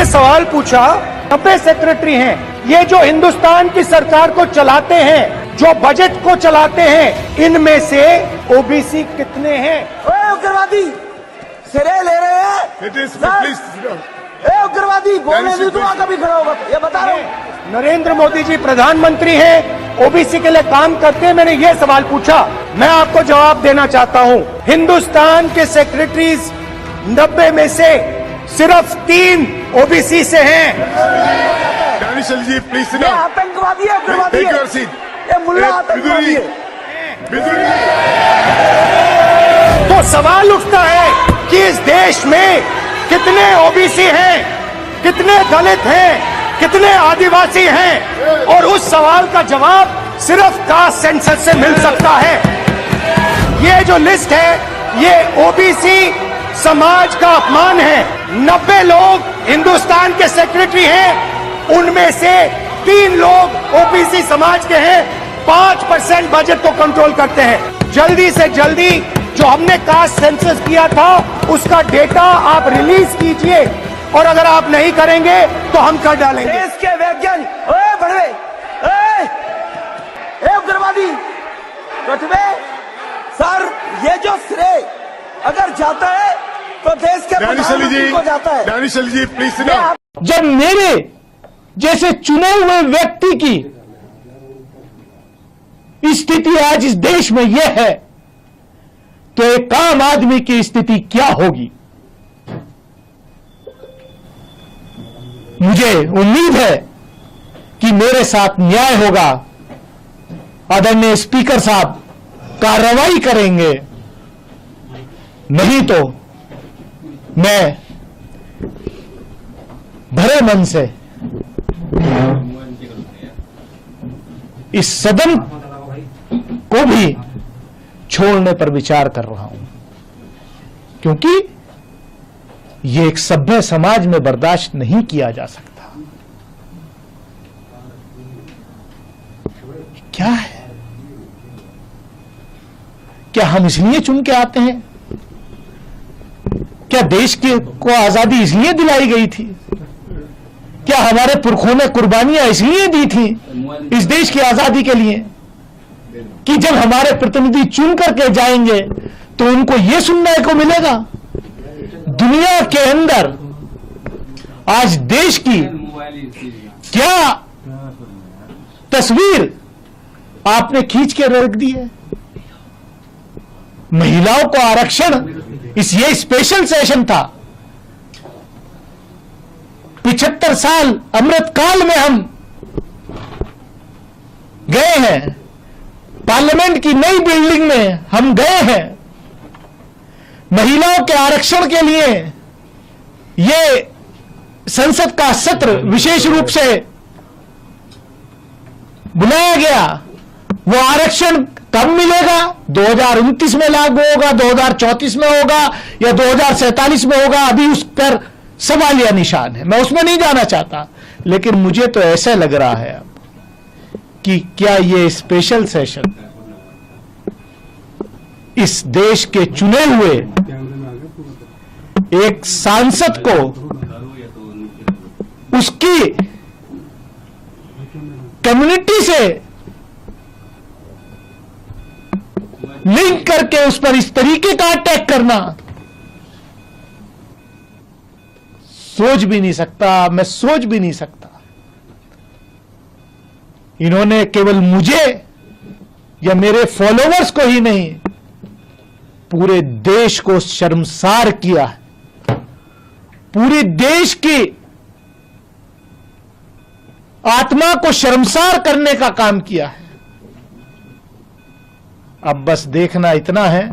ये सवाल पूछा, 90 सेक्रेटरी हैं, ये जो हिंदुस्तान की सरकार को चलाते हैं, जो बजट को चलाते हैं, इनमें से ओबीसी कितने हैं? ओए उग्रवादी सिरे ले रहे हैं। ए उग्रवादी बोलने नहीं दूंगा कभी खड़ा होगा, ये बता रहा हूँ। नरेंद्र मोदी जी प्रधानमंत्री हैं, ओबीसी के लिए काम करते हैं। मैंने ये सवाल पूछा, मैं आपको जवाब देना चाहता हूँ। हिंदुस्तान के सेक्रेटरीज 90 में से सिर्फ 3 ओबीसी से हैं। दानिश अली जी प्लीज ये आतंकवादी है, उग्रवादी है, ये मुल्ला आतंकवादी है। तो सवाल उठता है कि इस देश में कितने ओबीसी हैं, कितने दलित हैं, कितने आदिवासी हैं, और उस सवाल का जवाब सिर्फ कास्ट सेंसस से मिल सकता है। ये जो लिस्ट है, ये ओबीसी समाज का अपमान है। 90 लोग हिंदुस्तान के सेक्रेटरी हैं, उनमें से 3 लोग ओबीसी समाज के हैं। 5% बजट को कंट्रोल करते हैं। जल्दी से जल्दी जो हमने कास्ट सेंसस किया था, उसका डेटा आप रिलीज कीजिए, और अगर आप नहीं करेंगे तो हम कर डालेंगे। देश के वैज्ञानिक ओए बढ़वे, ए उग्रवादी कटवे सर, ये जो श्रेय अगर जाता है तो देश के प्रधानमंत्री को जाता है। दानिश अली जी प्लीज जब मेरे जैसे चुने हुए व्यक्ति की स्थिति आज इस देश में यह है, तो एक आम आदमी की स्थिति क्या होगी? मुझे उम्मीद है कि मेरे साथ न्याय होगा। आदरणीय स्पीकर साहब कार्रवाई करेंगे, नहीं तो मैं भरे मन से इस सदन को भी छोड़ने पर विचार कर रहा हूं, क्योंकि यह एक सभ्य समाज में बर्दाश्त नहीं किया जा सकता। क्या है? क्या हम इसलिए चुन के आते हैं? क्या देश को आजादी इसलिए दिलाई गई थी? क्या हमारे पुरखों ने कुर्बानियां इसलिए दी थी इस देश की आजादी के लिए कि जब हमारे प्रतिनिधि चुन करके जाएंगे तो उनको यह सुनने को मिलेगा? दुनिया के अंदर आज देश की क्या तस्वीर आपने खींच के रख दी है? महिलाओं को आरक्षण, ये स्पेशल सेशन था। 75 साल अमृत काल में हम गए हैं, पार्लियामेंट की नई बिल्डिंग में हम गए हैं। महिलाओं के आरक्षण के लिए ये संसद का सत्र विशेष रूप से बुलाया गया। वो आरक्षण कब मिलेगा? 2029 में लागू होगा, 2034 में होगा, या 2047 में होगा? अभी उस पर सवालिया निशान है, मैं उसमें नहीं जाना चाहता। लेकिन मुझे तो ऐसा लग रहा है अब कि क्या ये स्पेशल सेशन इस देश के चुने हुए एक सांसद को उसकी कम्युनिटी से लिंक करके उस पर इस तरीके का अटैक करना, सोच भी नहीं सकता, मैं सोच भी नहीं सकता। इन्होंने केवल मुझे या मेरे फॉलोवर्स को ही नहीं, पूरे देश को शर्मसार किया है। पूरे देश की आत्मा को शर्मसार करने का काम किया है। अब बस देखना इतना है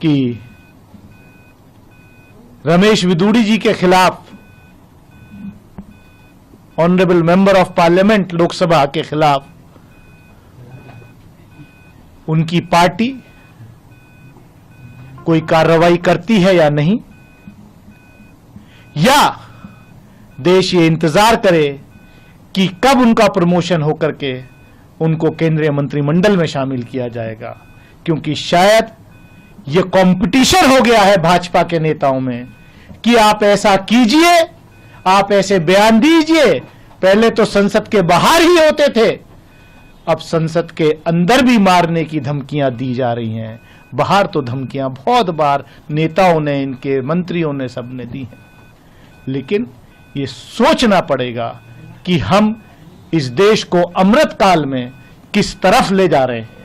कि रमेश विदुड़ी जी के खिलाफ, honourable member of parliament Lok Sabha के खिलाफ, उनकी पार्टी कोई कार्रवाई करती है या नहीं, या देश ये इंतजार करे कि कब उनका प्रमोशन होकर के उनको केंद्रीय मंत्रिमंडल में शामिल किया जाएगा। क्योंकि शायद ये कंपटीशन हो गया है भाजपा के नेताओं में कि आप ऐसा कीजिए, आप ऐसे बयान दीजिए। पहले तो संसद के बाहर ही होते थे, अब संसद के अंदर भी मारने की धमकियां दी जा रही हैं। बाहर तो धमकियां बहुत बार नेताओं ने, इनके मंत्रियों ने, सबने दी हैं। लेकिन ये सोचना पड़ेगा कि हम इस देश को अमृत काल में किस तरफ ले जा रहे हैं।